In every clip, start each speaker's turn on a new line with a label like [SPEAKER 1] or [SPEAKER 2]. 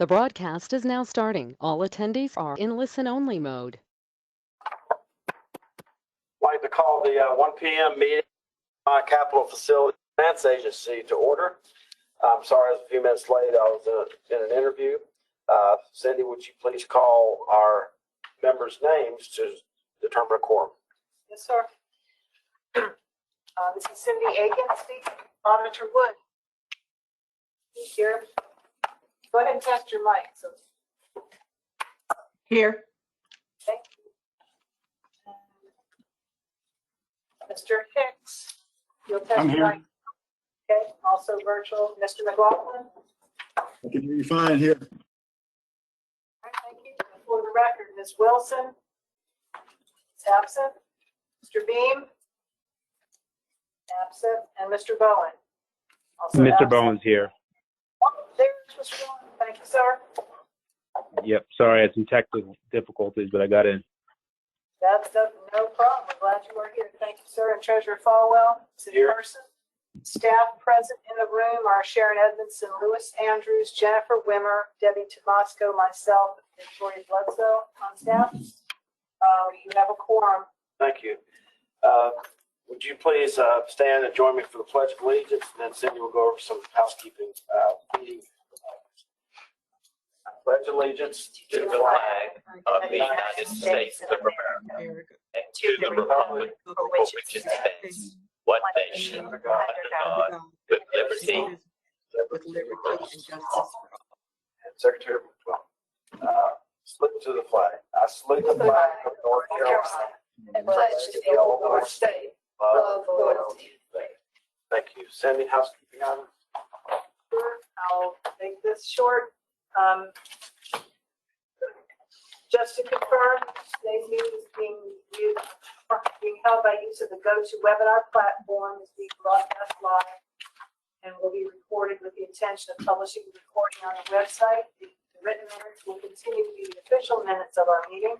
[SPEAKER 1] The broadcast is now starting. All attendees are in listen-only mode.
[SPEAKER 2] I'd like to call the 1 p.m. meeting Capital Facility Finance Agency to order. I'm sorry I was a few minutes late. I was in an interview. Cindy, would you please call our members' names to determine a quorum?
[SPEAKER 3] Yes, sir. This is Cindy Aiken speaking. Auditor Wood. Here. Go ahead and test your mic. So.
[SPEAKER 4] Here.
[SPEAKER 3] Thank you. Mr. Hicks, you'll test your mic. Okay, also virtual. Mr. McLaughlin.
[SPEAKER 5] I can hear you fine here.
[SPEAKER 3] All right, thank you. And for the record, Ms. Wilson is absent. Mr. Beam, absent. And Mr. Bowen. Also
[SPEAKER 6] Mr.
[SPEAKER 3] absent.
[SPEAKER 6] Bowen's here.
[SPEAKER 3] Oh, there's Mr. Bowen. Thank you, sir.
[SPEAKER 6] Yep. Sorry, I had some technical difficulties, but I got in.
[SPEAKER 3] That's no problem. We're glad you are here. Thank you, sir. And Treasurer Falwell, city
[SPEAKER 2] Here.
[SPEAKER 3] person. Staff present in the room are Sharon Edmondson, Lewis Andrews, Jennifer Wimmer, Debbie Tomasco, myself, and Victoria Bledsoe on staff. You have a quorum.
[SPEAKER 2] Thank you. Would you please stand and join me for the Pledge of Allegiance, and then Cindy will go over some housekeeping. I pledge allegiance
[SPEAKER 7] to the flag of the United States of America and to the republic for which it stands, one nation under God, with liberty and justice for all.
[SPEAKER 2] and Secretary McClellan. Salute to the flag. I salute the flag of North Carolina
[SPEAKER 3] And pledge to the old North State.
[SPEAKER 2] love, loyalty, and faith. Thank you. Cindy, housekeeping items?
[SPEAKER 3] I'll make this short. Just to confirm, today's meeting is being held by use of the GoToWebinar platform. It's being broadcast live and will be recorded with the intention of publishing the recording on the website. The written minutes will continue to be the official minutes of our meeting.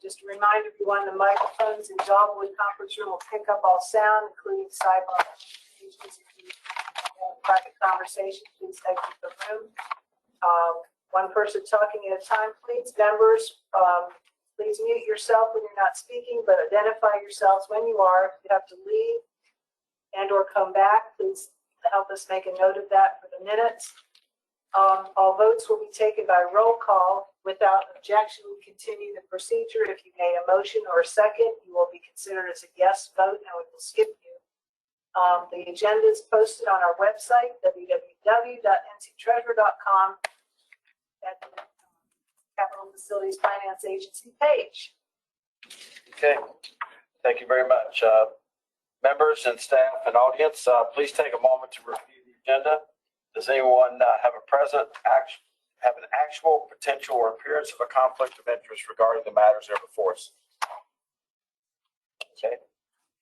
[SPEAKER 3] Just to remind everyone, the microphones in Dogwood Conference Room will pick up all sound, including sidebar communications. If you have a private conversation, please exit the room. One person talking at a time, please. Members, please mute yourself when you're not speaking, but identify yourselves when you are. If you have to leave and or come back, please help us make a note of that for the minutes. All votes will be taken by roll call. Without objection, we continue the procedure. If you made a motion or a second, you will be considered as a yes vote, and we will skip you. The agenda is posted on our website, www.nctreasurer.com, at the Capital Facilities Finance Agency page.
[SPEAKER 2] Okay. Thank you very much. Members and staff and audience, please take a moment to review the agenda. Does anyone have an actual, potential, or appearance of a conflict of interest regarding the matters that are before us? Okay.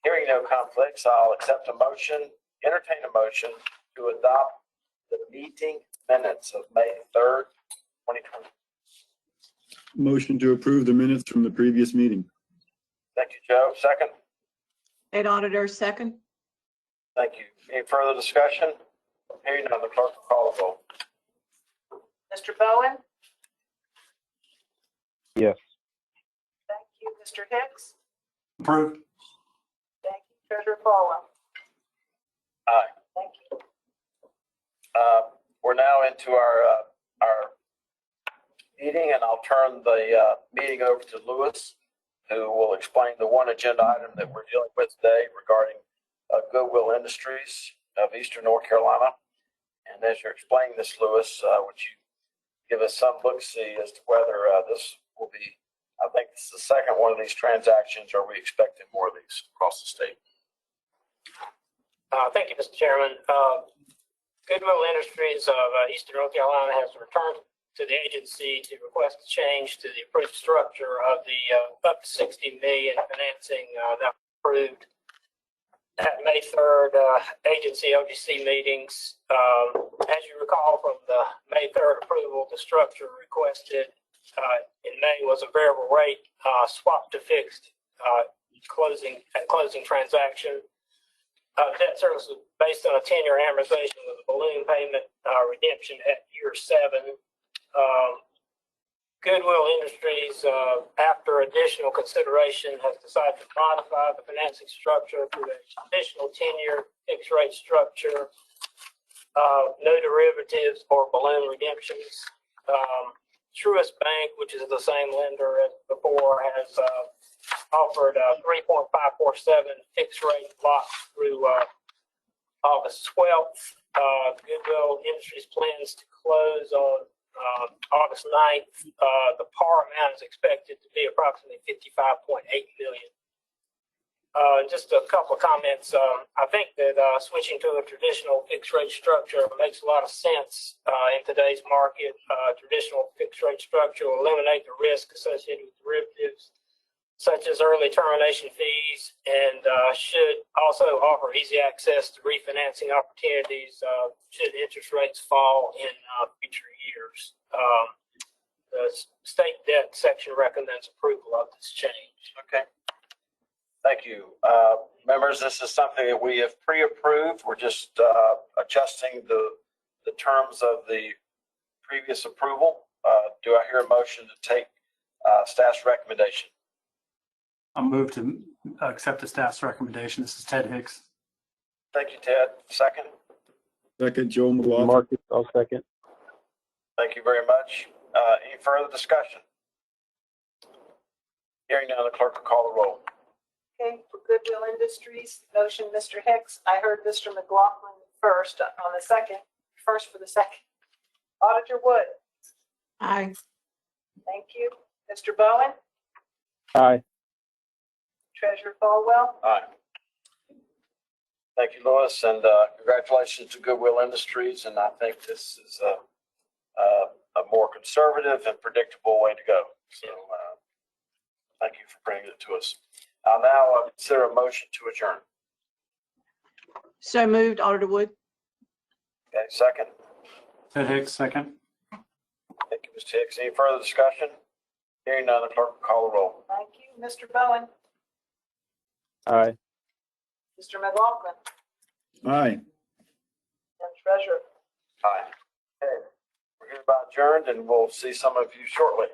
[SPEAKER 2] Hearing no conflicts, I'll entertain a motion to adopt the meeting minutes of May 3rd, 2020.
[SPEAKER 5] Motion to approve the minutes from the previous meeting.
[SPEAKER 2] Thank you, Joe. Second.
[SPEAKER 4] Head auditor, second.
[SPEAKER 2] Thank you. Any further discussion? Hearing none, the clerk will call the roll.
[SPEAKER 3] Mr. Bowen?
[SPEAKER 6] Yes.
[SPEAKER 3] Thank you. Mr. Hicks?
[SPEAKER 5] Approved.
[SPEAKER 3] Thank you. Treasurer Falwell?
[SPEAKER 2] Aye.
[SPEAKER 3] Thank you.
[SPEAKER 2] We're now into our meeting, and I'll turn the meeting over to Lewis, who will explain the one agenda item that we're dealing with today regarding Goodwill Industries of Eastern North Carolina. And as you're explaining this, Lewis, would you give us some look-see as to whether this will be, I think this is the second one of these transactions. Are we expecting more of these across the state?
[SPEAKER 8] Thank you, Mr. Chairman. Goodwill Industries of Eastern North Carolina has returned to the agency to request a change to the approved structure of the up to $60 million financing that was approved at May 3rd agency OGC meetings. As you recall from the May 3rd approval, the structure requested in May was a variable rate swap to fixed closing transaction. debt service was based on a 10-year amortization with a balloon payment redemption at year 7. Goodwill Industries, after additional consideration, has decided to modify the financing structure to an additional 10-year fixed rate structure, no derivatives or balloon redemptions. Truist Bank, which is the same lender as before, has offered 3.547 fixed rate locks through August 12th. Goodwill Industries plans to close on August 9th. The par amount is expected to be approximately $55.8 million. Just a couple of comments. I think that switching to a traditional fixed rate structure makes a lot of sense in today's market. Traditional fixed rate structure will eliminate the risk associated with derivatives, such as early termination fees, and should also offer easy access to refinancing opportunities should interest rates fall in future years. The state debt section recommends approval of this change.
[SPEAKER 2] Okay. Thank you. Members, this is something that we have pre-approved. We're just adjusting the terms of the previous approval. Do I hear a motion to take staff's recommendation?
[SPEAKER 9] I'll move to accept the staff's recommendation. This is Ted Hicks.
[SPEAKER 2] Thank you, Ted. Second?
[SPEAKER 5] Second, Joe McLaughlin.
[SPEAKER 6] Marcus, I'll second.
[SPEAKER 2] Thank you very much. Any further discussion? Hearing none, the clerk will call the roll.
[SPEAKER 3] Okay, for Goodwill Industries, motion, Mr. Hicks. I heard Mr. McLaughlin first on the second, first for the second. Auditor Wood,
[SPEAKER 4] Aye.
[SPEAKER 3] thank you. Mr. Bowen,
[SPEAKER 6] Aye.
[SPEAKER 3] Treasurer Falwell,
[SPEAKER 2] Aye. Thank you, Louis, and congratulations to Goodwill Industries. And I think this is a more conservative and predictable way to go. So thank you for bringing it to us. I'll now consider a motion to adjourn.
[SPEAKER 4] So moved, Auditor Wood.
[SPEAKER 2] Okay, second.
[SPEAKER 9] Ted Hicks, second.
[SPEAKER 2] Thank you, Mr. Hicks. Any further discussion? Hearing none, the clerk will call the roll.
[SPEAKER 3] thank you. Mr. Bowen,
[SPEAKER 6] Aye.
[SPEAKER 3] Mr. McLaughlin,
[SPEAKER 5] Aye.
[SPEAKER 3] and Treasurer.
[SPEAKER 2] Aye. Okay. We're hereby adjourned, and we'll see some of you shortly.